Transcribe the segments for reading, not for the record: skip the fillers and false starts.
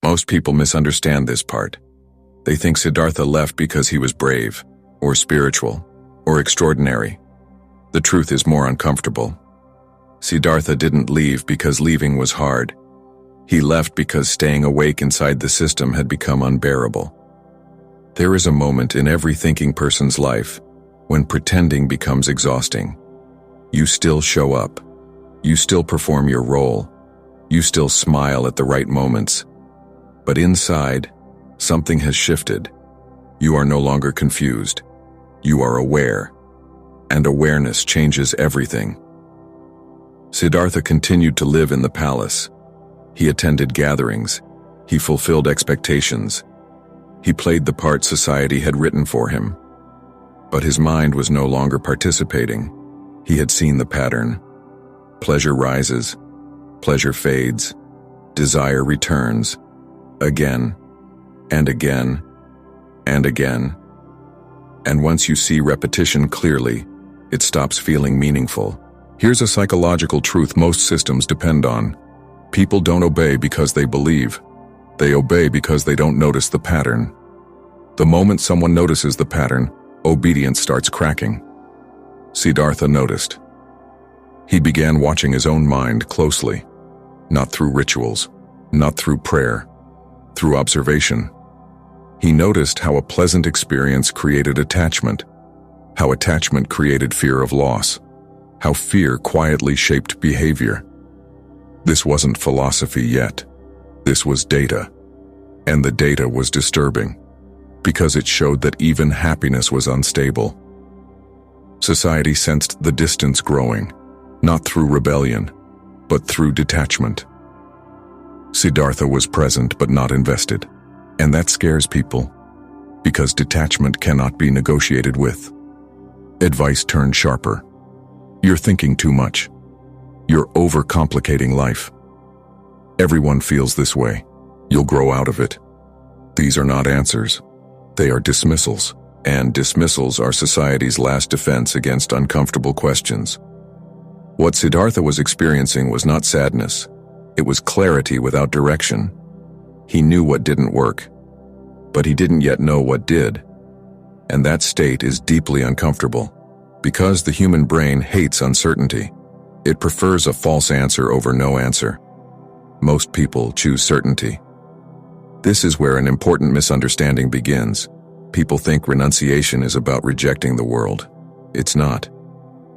Most people misunderstand this part. They think Siddhartha left because he was brave, or spiritual, or extraordinary. The truth is more uncomfortable. Siddhartha didn't leave because leaving was hard. He left because staying awake inside the system had become unbearable. There is a moment in every thinking person's life when pretending becomes exhausting. You still show up. You still perform your role. You still smile at the right moments. But inside, something has shifted. You are no longer confused. You are aware. And awareness changes everything. Siddhartha continued to live in the palace. He attended gatherings. He fulfilled expectations. He played the part society had written for him. But his mind was no longer participating. He had seen the pattern. Pleasure rises. Pleasure fades. Desire returns. Again, and again, and again. And once you see repetition clearly, it stops feeling meaningful. Here's a psychological truth most systems depend on. People don't obey because they believe. They obey because they don't notice the pattern. The moment someone notices the pattern, obedience starts cracking. Siddhartha noticed. He began watching his own mind closely, not through rituals, not through prayer, through observation. He noticed how a pleasant experience created attachment, how attachment created fear of loss, how fear quietly shaped behavior. This wasn't philosophy yet. This was data. And the data was disturbing, because it showed that even happiness was unstable. Society sensed the distance growing, not through rebellion, but through detachment. Siddhartha was present but not invested, and that scares people, because detachment cannot be negotiated with. Advice turned sharper. You're thinking too much. You're overcomplicating life. Everyone feels this way. You'll grow out of it. These are not answers. They are dismissals, and dismissals are society's last defense against uncomfortable questions. What Siddhartha was experiencing was not sadness. It was clarity without direction. He knew what didn't work, but he didn't yet know what did. And that state is deeply uncomfortable, because the human brain hates uncertainty. It prefers a false answer over no answer. Most people choose certainty. This is where an important misunderstanding begins. People think renunciation is about rejecting the world. It's not.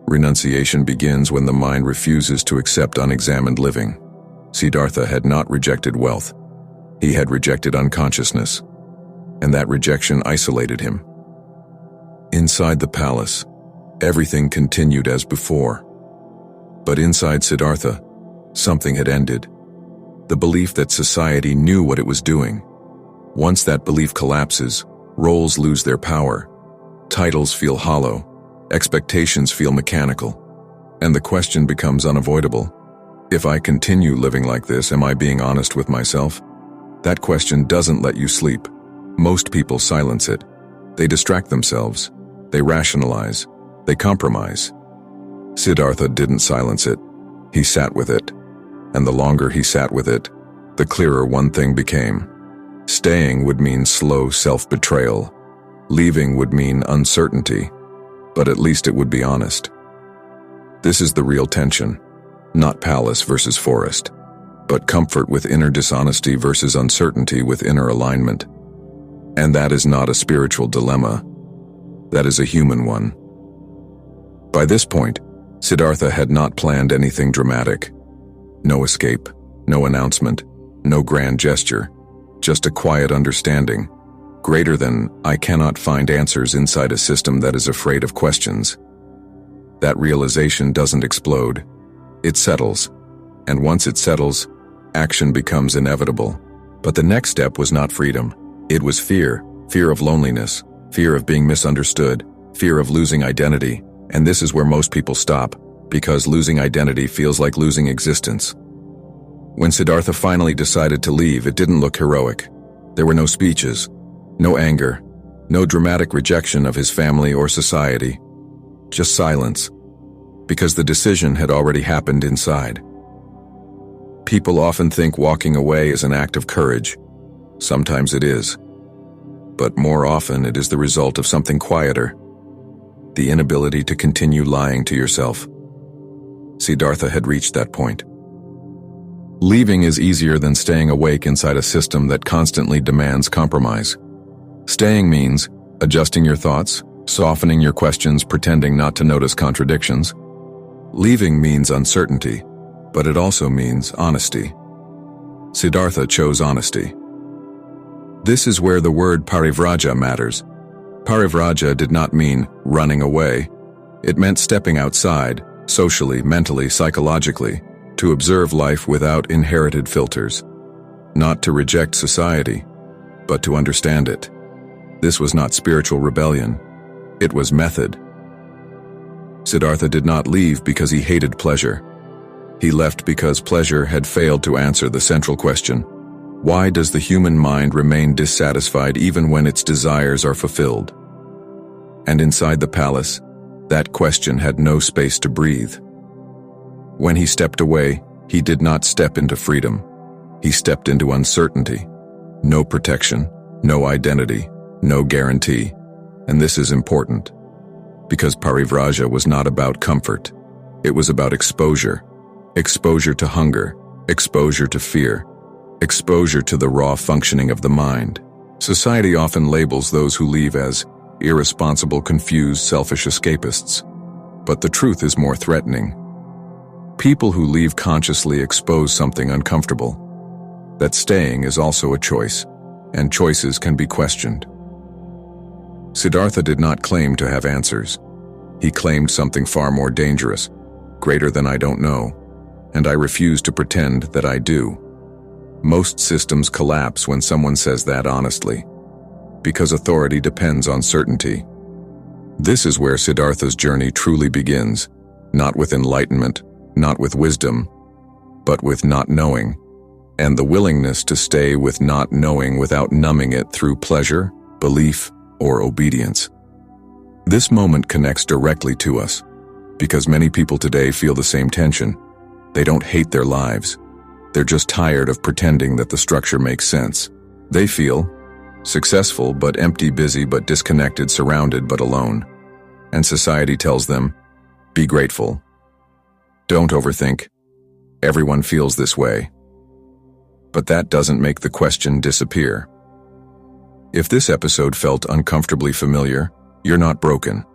Renunciation begins when the mind refuses to accept unexamined living. Siddhartha had not rejected wealth. He had rejected unconsciousness, and that rejection isolated him. Inside the palace, everything continued as before. But inside Siddhartha, something had ended. The belief that society knew what it was doing. Once that belief collapses, roles lose their power, titles feel hollow, expectations feel mechanical, and the question becomes unavoidable. If I continue living like this, am I being honest with myself? That question doesn't let you sleep. Most people silence it. They distract themselves. They rationalize. They compromise. Siddhartha didn't silence it. He sat with it. And the longer he sat with it, the clearer one thing became. Staying would mean slow self-betrayal. Leaving would mean uncertainty. But at least it would be honest. This is the real tension. Not palace versus forest, but comfort with inner dishonesty versus uncertainty with inner alignment. And that is not a spiritual dilemma. That is a human one. By this point, Siddhartha had not planned anything dramatic. No escape, no announcement, no grand gesture, just a quiet understanding, greater than I cannot find answers inside a system that is afraid of questions. That realization doesn't explode. It settles, and once it settles, action becomes inevitable. But the next step was not freedom. It was fear, fear of loneliness, fear of being misunderstood, fear of losing identity, and this is where most people stop, because losing identity feels like losing existence. When Siddhartha finally decided to leave, it didn't look heroic. There were no speeches, no anger, no dramatic rejection of his family or society, just silence. Because the decision had already happened inside. People often think walking away is an act of courage, Sometimes it is. But more often it is the result of something quieter. The inability to continue lying to yourself. Siddhartha had reached that point. Leaving is easier than staying awake inside a system that constantly demands compromise. Staying means adjusting your thoughts, softening your questions, pretending not to notice contradictions. Leaving means uncertainty, but it also means honesty. Siddhartha chose honesty. This is where the word parivraja matters. Parivraja did not mean running away. It meant stepping outside, socially, mentally, psychologically, to observe life without inherited filters. Not to reject society, but to understand it. This was not spiritual rebellion. It was method. Siddhartha did not leave because he hated pleasure. He left because pleasure had failed to answer the central question: why does the human mind remain dissatisfied even when its desires are fulfilled? And inside the palace, that question had no space to breathe. When he stepped away, he did not step into freedom. He stepped into uncertainty. No protection, no identity, no guarantee. And this is important, because parivraja was not about comfort. It was about exposure. Exposure to hunger, exposure to fear, exposure to the raw functioning of the mind. Society often labels those who leave as irresponsible, confused, selfish escapists. But the truth is more threatening. People who leave consciously expose something uncomfortable. That staying is also a choice, and choices can be questioned. Siddhartha did not claim to have answers. He claimed something far more dangerous, greater than I don't know, and I refuse to pretend that I do. Most systems collapse when someone says that honestly, because authority depends on certainty. This is where Siddhartha's journey truly begins, not with enlightenment, not with wisdom, but with not knowing, and the willingness to stay with not knowing without numbing it through pleasure, belief, or obedience. This moment connects directly to us, because many people today feel the same tension. They don't hate their lives. They're just tired of pretending that the structure makes sense. They feel successful but empty, busy but disconnected, surrounded but alone. And society tells them, be grateful. Don't overthink. Everyone feels this way. But that doesn't make the question disappear. If this episode felt uncomfortably familiar, you're not broken.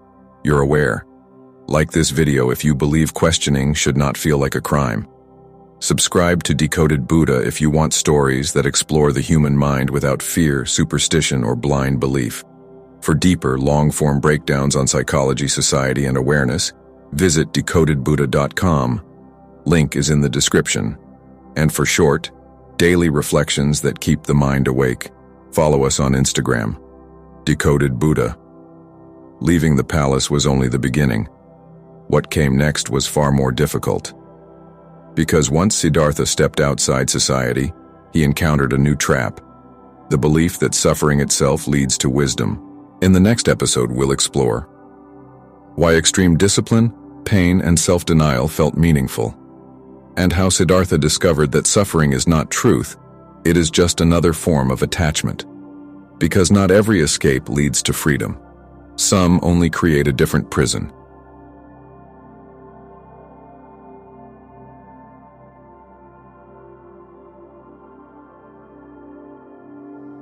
You're aware. Like this video if you believe questioning should not feel like a crime. Subscribe to Decoded Buddha if you want stories that explore the human mind without fear, superstition, or blind belief. For deeper, long-form breakdowns on psychology, society, and awareness, visit decodedbuddha.com. Link is in the description. And for short, daily reflections that keep the mind awake, follow us on Instagram. Decoded Buddha. Leaving the palace was only the beginning. What came next was far more difficult. Because once Siddhartha stepped outside society, he encountered a new trap: the belief that suffering itself leads to wisdom. In the next episode, we'll explore why extreme discipline, pain, and self-denial felt meaningful, and how Siddhartha discovered that suffering is not truth, it is just another form of attachment. Because not every escape leads to freedom. Some only create a different prison.